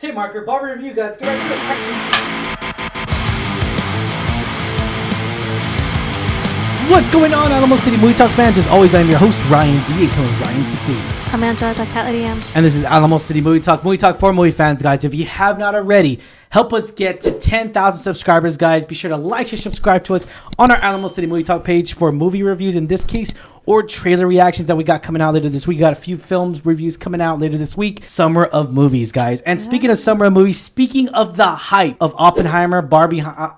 Tape marker, Barbie review, guys. Get right to it. Action. What's going on, Alamo City Movie Talk fans? As always, I'm your host, Ryan D. Ryan68. I'm Angelica Cat. And this is Alamo City Movie Talk for movie fans, guys. If you have not already, help us get to 10,000 subscribers, guys. Be sure to like and subscribe to us on our Alamo City Movie Talk page for movie reviews in this case, or trailer reactions that we got coming out later this week. We got a few films reviews coming out later this week. Summer of movies, guys. And speaking of summer of movies, speaking of the hype of Oppenheimer, Barbenheimer.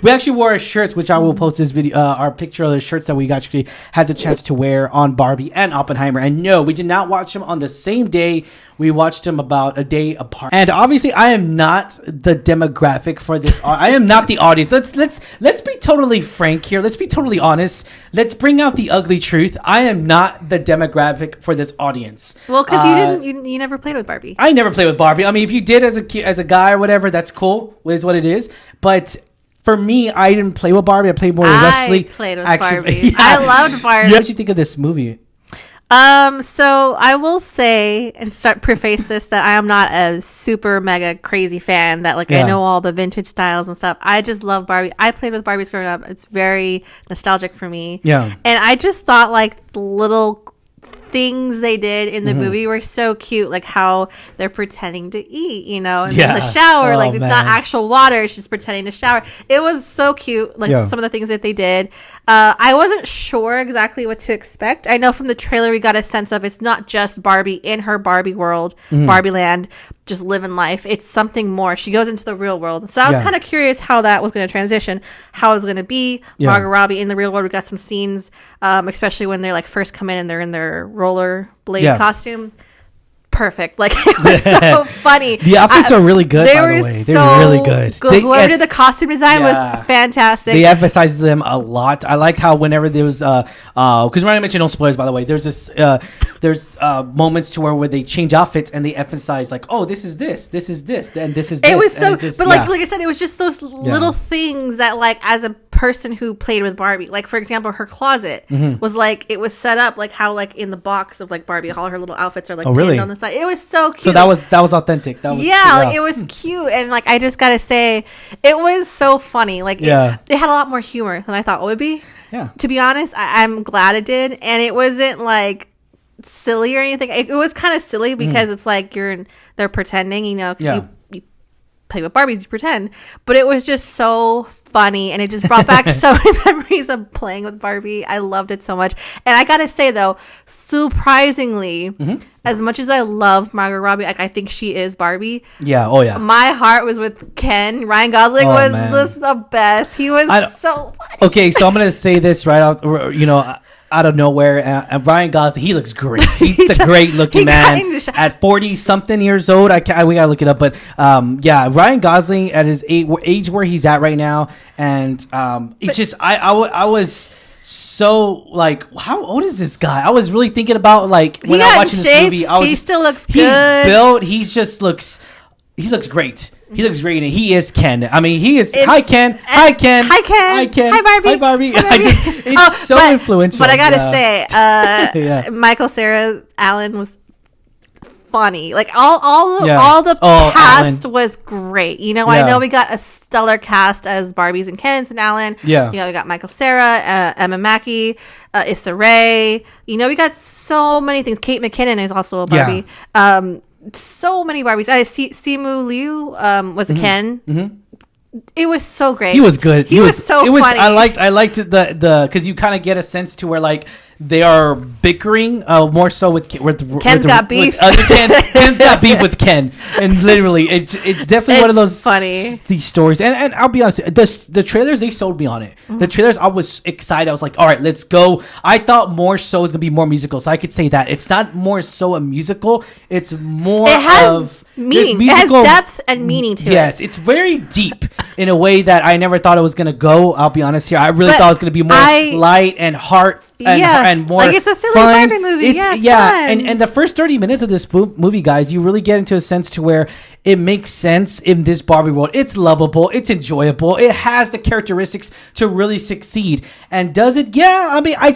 We actually wore our shirts, which I will post this video, our picture of the shirts that we actually had the chance to wear on Barbie and Oppenheimer. And no, we did not watch them on the same day. We watched them about a day apart. And obviously, I am not the demographic for this. I am not the audience. Let's be totally frank here. Let's be totally honest. Let's bring out the ugly truth. I am not the demographic for this audience. Well, because you never played with Barbie. I never played with Barbie. I mean, if you did as a guy or whatever, that's cool. Is what it is. But for me, I didn't play with Barbie. I played more with Leslie. I played with Barbie. Yeah. I loved Barbie. What did you think of this movie? So I will say and preface this that I am not a super mega crazy fan that I know all the vintage styles and stuff. I just love Barbie. I played with Barbies growing up. It's very nostalgic for me. Yeah. And I just thought the little things they did in the movie were so cute, like how they're pretending to eat, and in the shower, it's not actual water, it's just pretending to shower. It was so cute, some of the things that they did. I wasn't sure exactly what to expect. I know from the trailer we got a sense of it's not just Barbie in her Barbie world, Barbie land, just living life. It's something more. She goes into the real world. So I was kind of curious how that was going to transition, how it was going to be. Margot Robbie in the real world. We got some scenes, especially when they first come in and they're in their roller blade costume. Perfect. It was so funny. The outfits are really good, by the way. They're really good. Whoever did the costume design was fantastic. They emphasized them a lot. I like how whenever there was because Ryan mentioned no spoilers, by the way, there's moments to where they change outfits and they emphasize this is this is this, and this is this. It was so like I said, it was just those little things that as a person who played with Barbie, for example, her closet was it was set up how in the box of Barbie, all her little outfits are pinned on the side. It was so cute. So that was authentic. It was cute, and I just gotta say, it was so funny. It had a lot more humor than I thought it would be. Yeah. To be honest, I'm glad it did, and it wasn't silly or anything. It was kind of silly because it's they're pretending, because you play with Barbies, you pretend, but it was just so funny, and it just brought back so many memories of playing with Barbie. I loved it so much. And I gotta say though, surprisingly, as much as I love Margot Robbie, I think she is Barbie. My heart was with Ken. Ryan Gosling was the best. He was so funny. Okay, so I'm gonna say this right out of nowhere, and Ryan Gosling, he looks great. He's a great looking man at 40 something years old. We gotta look it up, but Ryan Gosling at his age where he's at right now, and it's just I was so how old is this guy? I was really thinking about when I was watching this movie. He still looks good. He's built. He looks great. He looks great, and he is Ken. I mean, he is. Hi, Ken. Hi, Ken. Hi, Ken. Hi, Ken. Hi, Barbie. Hi, Barbie. It's so influential. But I gotta say, Michael Cera Allen was funny. All the cast was great. I know we got a stellar cast as Barbies and Kens and Allen. Yeah. We got Michael Cera, Emma Mackey, Issa Rae. We got so many things. Kate McKinnon is also a Barbie. Yeah. So many Barbies. Simu Liu was a Ken. It was so great. He was good. He was so funny. I liked the because you kind of get a sense to where they are bickering more so with Ken's got beef. Ken's got beef with Ken, and literally it's definitely one of those funny these stories. And I'll be honest, the trailers, they sold me on it. The trailers, I was excited. I was like, all right, let's go. I thought more so is gonna be more musical, so I could say that it's not more so a musical. It's more of meaning. It has depth and meaning to it. Yes, it's very deep in a way that I never thought it was gonna go. I'll be honest here. I really thought it was gonna be more light and heart and more it's a silly Barbie movie. It's fun. And the first 30 minutes of this movie, guys, you really get into a sense to where it makes sense in this Barbie world. It's lovable. It's enjoyable. It has the characteristics to really succeed. And does it? Yeah. I mean, I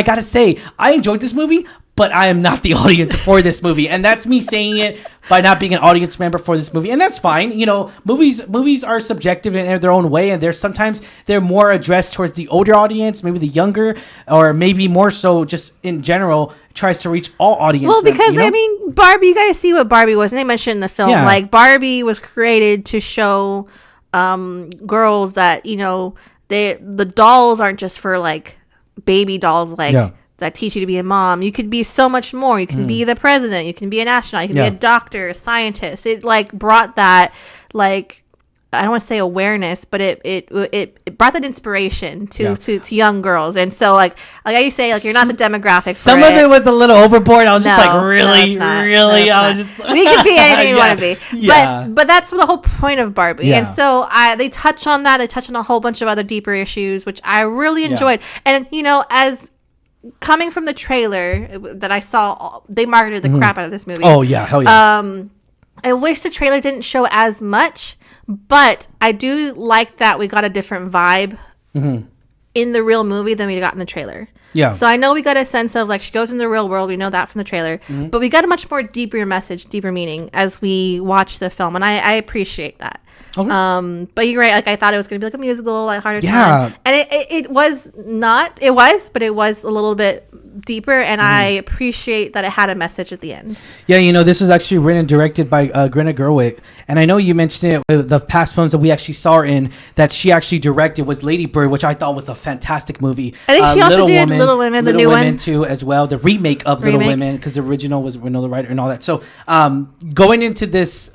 gotta say, I enjoyed this movie. but I am not the audience for this movie. And that's me saying it by not being an audience member for this movie. And that's fine. You know, movies are subjective in their own way. And sometimes they're more addressed towards the older audience, maybe the younger, or maybe more so just in general tries to reach all audiences. Well, because, I mean, Barbie, you got to see what Barbie was. And they mentioned in the film, like, Barbie was created to show girls that, you know, the dolls aren't just for, like, baby dolls, like... that teach you to be a mom. You could be so much more. You can be the president. You can be an astronaut. You can be a doctor, a scientist. It like brought that, like, I don't want to say awareness, but it brought that inspiration to young girls. And so like you say, like, you're not the demographic. Some of it was a little overboard. I was just like, really. I was just. We could be anything you want to be. Yeah. But that's the whole point of Barbie. Yeah. And so they touch on that. They touch on a whole bunch of other deeper issues, which I really enjoyed. And you know, as coming from the trailer that I saw, they marketed the crap out of this movie. Oh yeah, hell yeah. I wish the trailer didn't show as much, but I do like that we got a different vibe in the real movie than we got in the trailer. Yeah. So I know we got a sense of, like, she goes in the real world. We know that from the trailer, but we got a much more deeper message, deeper meaning as we watch the film, and I appreciate that. Okay. But you're right. Like, I thought it was going to be like a musical, like, harder time. And it was not. It was, but it was a little bit deeper, and I appreciate that it had a message at the end. Yeah, you know, this was actually written and directed by Greta Gerwig, and I know you mentioned it. The past films that we actually saw her in that she actually directed was Lady Bird, which I thought was a fantastic movie. I think she also did Little Women, the new one too, as well. The remake of Little Women, because the original was Winona Ryder and all that. So going into this,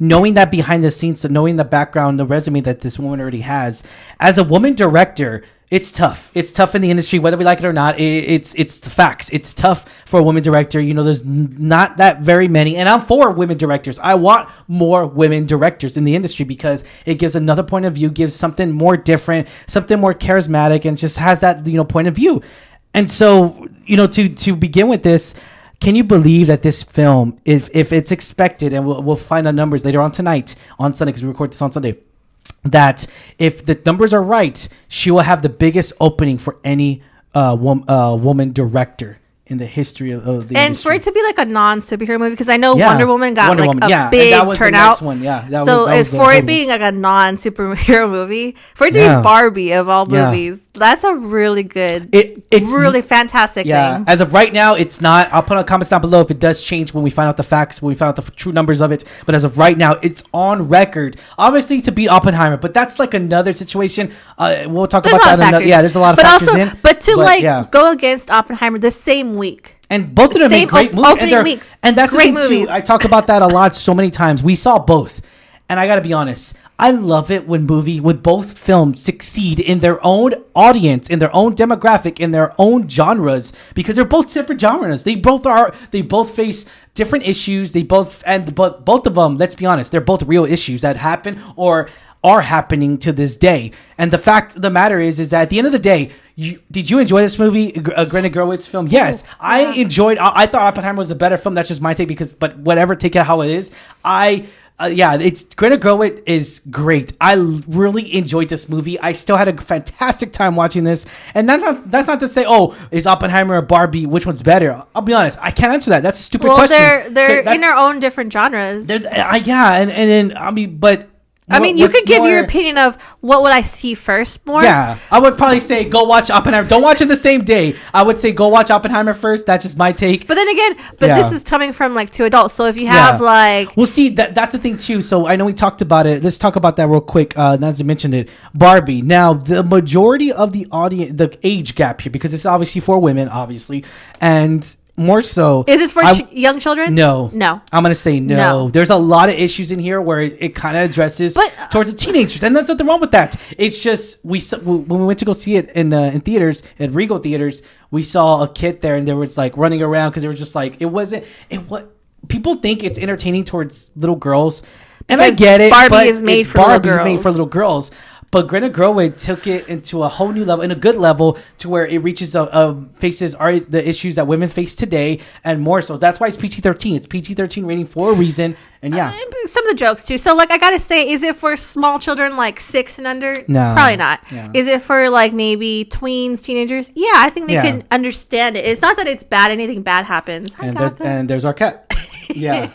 knowing that behind the scenes, so knowing the background, the resume that this woman already has as a woman director. It's tough. It's tough in the industry, whether we like it or not. It's the facts. It's tough for a woman director. You know, there's not that very many, and I'm for women directors. I want more women directors in the industry because it gives another point of view, gives something more different, something more charismatic, and just has that, you know, point of view. And so, you know, to begin with this, can you believe that this film, if it's expected, and we'll find the numbers later on tonight on Sunday because we record this on Sunday, that if the numbers are right, she will have the biggest opening for any woman director in the history of the industry. And for it to be like a non-superhero movie, because I know Wonder Woman got a big turnout. It being like a non-superhero movie, for it to be Barbie of all movies, that's a really good, it's really fantastic thing. As of right now, it's not. I'll put a comments down below if it does change when we find out the facts, when we find out the true numbers of it. But as of right now, it's on record, obviously, to beat Oppenheimer. But that's like another situation. We'll talk about that. There's a lot of factors But to go against Oppenheimer the same week. And both of them made great movies. And that's the thing too. I talk about that a lot so many times. We saw both. And I got to be honest, I love it when both films succeed in their own audience, in their own demographic, in their own genres, because they're both separate genres. They both face different issues. Both of them, let's be honest, they're both real issues that happen or are happening to this day. And the fact of the matter is that at the end of the day, did you enjoy this movie, Greta Gerwig's film? Yes, I enjoyed. I thought Oppenheimer was a better film. That's just my take, but whatever, take it how it is. It's Greta Gerwig is great. I really enjoyed this movie. I still had a fantastic time watching this. And that's not to say, is Oppenheimer or Barbie, which one's better? I'll be honest, I can't answer that. That's a stupid question. They're in their own different genres. You could give your opinion of what would I see first more. Yeah, I would probably say go watch Oppenheimer. Don't watch it the same day. I would say go watch Oppenheimer first. That's just my take. But then again, this is coming from like two adults. So if you have well, see that's the thing too. So I know we talked about it. Let's talk about that real quick. As I mentioned it, Barbie. Now the majority of the audience, the age gap here, because it's obviously for women, obviously, and more so. Is this for young children? No. I'm going to say no. There's a lot of issues in here where it kind of addresses towards the teenagers. And there's nothing wrong with that. It's just, when we went to go see it in theaters, at Regal Theaters, we saw a kid there and they were like running around because they were just like, people think it's entertaining towards little girls. And I get it. Barbie is made for little girls. But Greta Gerwig took it into a whole new level, in a good level, to where it reaches faces the issues that women face today, and more so. That's why it's PG-13. It's PG-13 rating for a reason. And yeah, some of the jokes too. So like, I gotta say, is it for small children like 6 and under? No, probably not. Yeah. Is it for like maybe tweens, teenagers? Yeah, I think they can understand it. It's not that it's bad. Anything bad happens. And there's our cat. Yeah.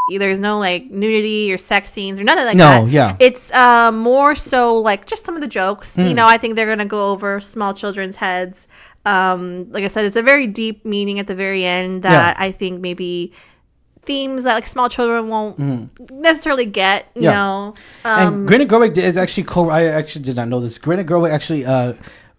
There's no like nudity or sex scenes or none of that. No, yeah. It's more so like just some of the jokes. You know, I think they're gonna go over small children's heads. Like I said, it's a very deep meaning at the very end that I think maybe themes that like small children won't necessarily get. You know, and Greta Gerwig is actually I actually did not know this. Greta Gerwig actually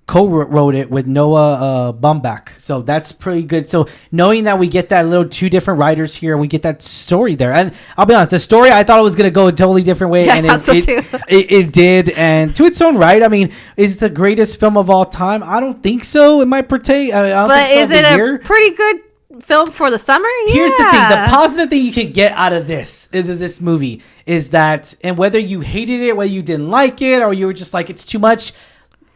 co-wrote it with Noah Baumbach, so that's pretty good. So knowing that we get that little 2 different writers here, we get that story there. And I'll be honest, the story, I thought it was going to go a totally different way, and it did. And to its own right, I mean, is it the greatest film of all time? I don't think so. It might partake. But is it a pretty good film for the summer? Yeah. Here's the thing: the positive thing you can get out of this movie is that, and whether you hated it, whether you didn't like it, or you were just like, it's too much.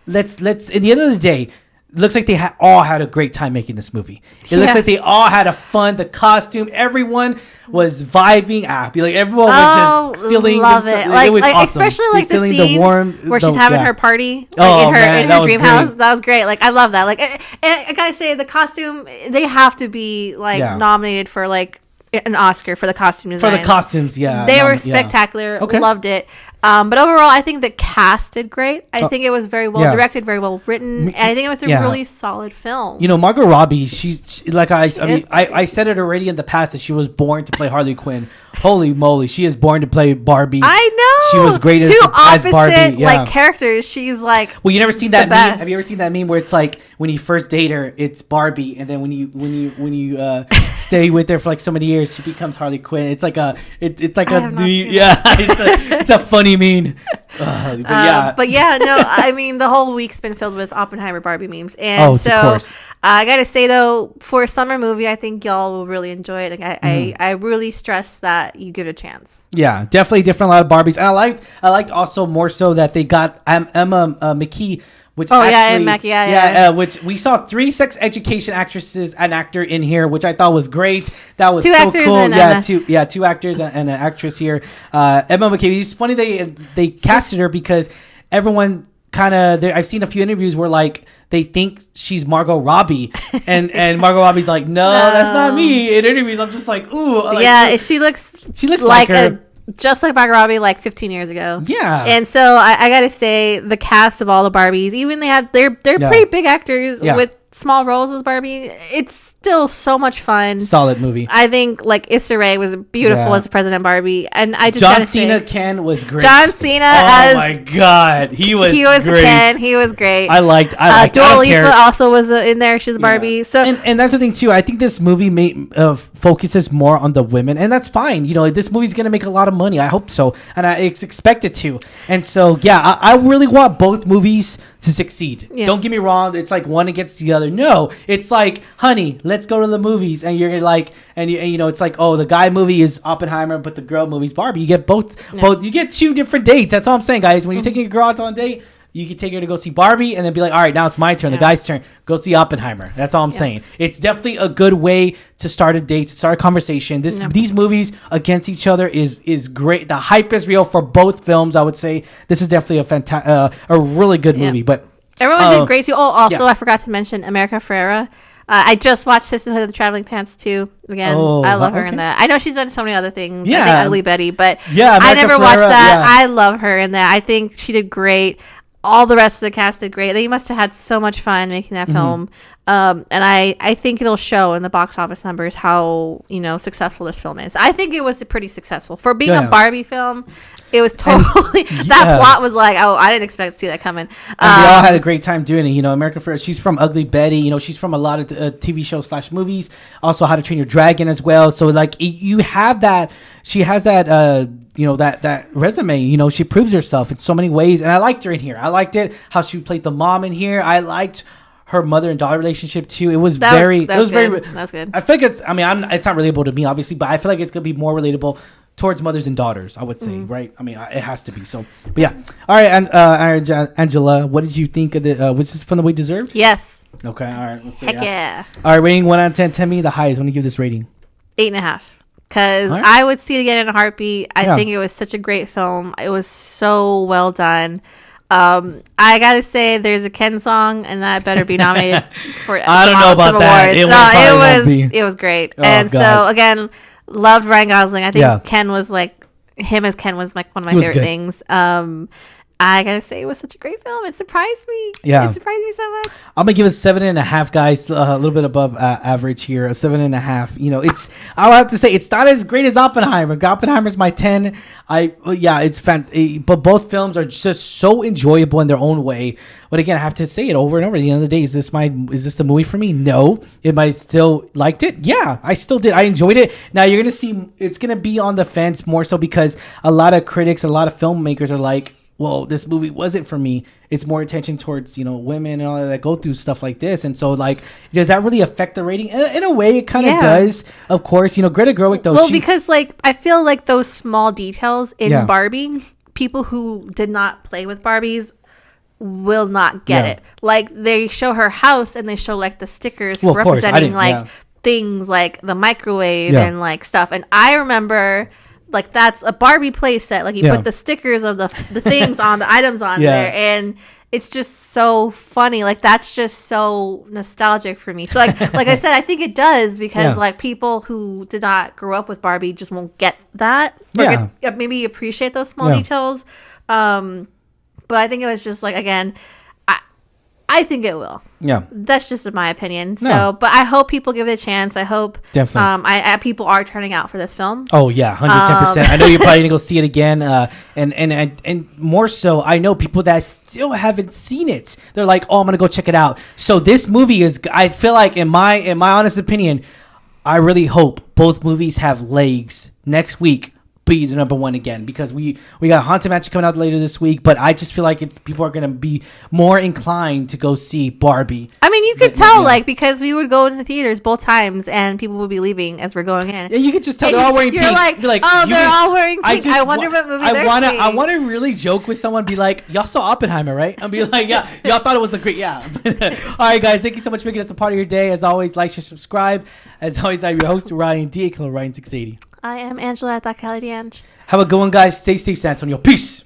Let's at the end of the day, it looks like they all had a great time making this movie. It looks like they all had a fun, the costume, everyone was vibing. Everyone was just feeling love it. Like, it was awesome. Especially like the scene where she's having her party in her dream house. That was great. Like, I love that. Like, and I gotta say, the costume, they have to be like nominated for like an Oscar for the costume design. For the costumes, yeah. They were spectacular. Okay. Loved it. But overall, I think the cast did great. I think it was very well directed, very well written, and I think it was a really solid film. You know, Margot Robbie, she's like I said it already in the past that she was born to play Harley Quinn. Holy moly, she is born to play Barbie. I know. She was great as Barbie. Like characters. She's like, well, you never seen that meme? Have you ever seen that meme where it's like when you first date her, it's Barbie, and then when you stay with her for like so many years, she becomes Harley Quinn. It's like it's a funny meme. But yeah, no, I mean, the whole week's been filled with Oppenheimer Barbie memes, and so I gotta say though, for a summer movie, I think y'all will really enjoy it. Like, I really stress that you give it a chance. Yeah, definitely different. A lot of Barbies, and I liked also more so that they got Emma McKee. Which which we saw 3 sex education actresses and actor in here, which I thought was great. That was 2 so actors cool. And yeah, 2 actors and an actress here. Emma McKee. It's funny they casted her because everyone kind of, I've seen a few interviews where like they think she's Margot Robbie, and Margot Robbie's like, no, that's not me. In interviews, I'm just like, ooh, like, she looks like her. Just like Margot Robbie, like 15 years ago. Yeah. And so I gotta say, the cast of all the Barbies, even they're pretty big actors with small roles as Barbie. It's still so much fun. Solid movie. I think like Issa Rae was beautiful as President Barbie, and I just John Cena Ken was great. John Cena oh my god, he was great. Ken. He was great. I liked. Dua Lipa also was in there. She was Barbie. So and that's the thing too. I think this movie focuses more on the women, and that's fine. You know, this movie's gonna make a lot of money. I hope so, and I expect it to. And so I really want both movies to succeed. Don't get me wrong. It's like one against the other. No, it's like, honey, let's go to the movies, and you're like, and you know, it's like, oh, the guy movie is Oppenheimer, but the girl movie's Barbie. You get both. You get 2 different dates. That's all I'm saying, guys. When you're taking a girl out on a date, you can take her to go see Barbie, and then be like, all right, now it's my turn, the guy's turn. Go see Oppenheimer. That's all I'm saying. It's definitely a good way to start a date, to start a conversation. These movies against each other is great. The hype is real for both films. I would say this is definitely a really good movie. But everyone did great too. Oh, also, I forgot to mention America Ferrera. I just watched Sisterhood of the Traveling Pants too. Again, I love her in that. I know she's done so many other things. I think Ugly Betty, but I never watched that. I love her in that. I think she did great. All the rest of the cast did great. They must have had so much fun making that film. And I think it'll show in the box office numbers how, successful this film is. I think it was pretty successful. For being a Barbie film, it was totally... that plot was like, oh, I didn't expect to see that coming. And we all had a great time doing it. America Ferrera, she's from Ugly Betty. She's from a lot of TV shows / movies. Also, How to Train Your Dragon as well. So, like, you have that... She has that, that resume. She proves herself in so many ways. And I liked her in here. I liked it, how she played the mom in here. I liked her mother and daughter relationship too. It was very. That's good. I feel like it's. I mean, it's not relatable to me, obviously, but I feel like it's gonna be more relatable towards mothers and daughters, I would say, right? I mean, it has to be. So, but yeah. All right, and Angela, what did you think of the? Was this film that we deserved? Yes. Okay. All right. Let's see, Heck yeah. All right. Rating 1 out of 10. Tell me the highest. When you give this rating? 8.5. Because Right. I would see it again in a heartbeat. I think it was such a great film. It was so well done. I gotta say, there's a Ken song, and that better be nominated for. I don't know about that. It was great. Oh, and God. so again, loved Ryan Gosling. I think Ken was like him as Ken was like one of my favorite things. I gotta say, it was such a great film. It surprised me. Yeah, it surprised me so much. I'm gonna give it 7.5, guys. A little bit above average here. A 7.5. You know, it's. I'll have to say it's not as great as Oppenheimer. Oppenheimer's my 10. It's but both films are just so enjoyable in their own way. But again, I have to say it over and over. At the end of the day, is this the movie for me? No. Am I still liked it? Yeah, I still did. I enjoyed it. Now you're gonna see it's gonna be on the fence more so because a lot of critics, a lot of filmmakers are like, well, this movie wasn't for me. It's more attention towards, women and all that go through stuff like this. And so, like, does that really affect the rating? In a way, it kind of does, of course. Greta Gerwig, though. Well, because, like, I feel like those small details in Barbie, people who did not play with Barbies will not get it. Like, they show her house and they show, like, the stickers representing, like, things like the microwave and, like, stuff. And I remember... Like, that's a Barbie play set. Like, you put the stickers of the things on, the items on there. And it's just so funny. Like, that's just so nostalgic for me. So, like I said, I think it does because, like, people who did not grow up with Barbie just won't get that. Or maybe appreciate those small details. But I think it was just, like, again... I think it will. Yeah. That's just my opinion. So, but I hope people give it a chance. I hope people are turning out for this film. Oh yeah, 110%. I know you're probably gonna go see it again. And more so, I know people that still haven't seen it. They're like, oh, I'm gonna go check it out. So this movie is. I feel like, in my honest opinion, I really hope both movies have legs next week. Be the number one again, because we got Haunted Mansion coming out later this week, but I just feel like people are gonna be more inclined to go see Barbie. I mean, you could tell, like, because we would go to the theaters both times and people would be leaving as we're going in. Yeah, you could just tell they're all wearing pink. You're like, oh, they're all wearing pink. I wonder what movie they're seeing. I want to really joke with someone, be like, y'all saw Oppenheimer, right? I'll be like, yeah, y'all thought it was a great, yeah. All right, guys, thank you so much for making us a part of your day. As always, like, share, subscribe. As always, I'm your host, Ryan D. Ryan 680. I am Angela at that Cali D'Ange. Have a good one, guys. Stay safe, San Antonio. Peace.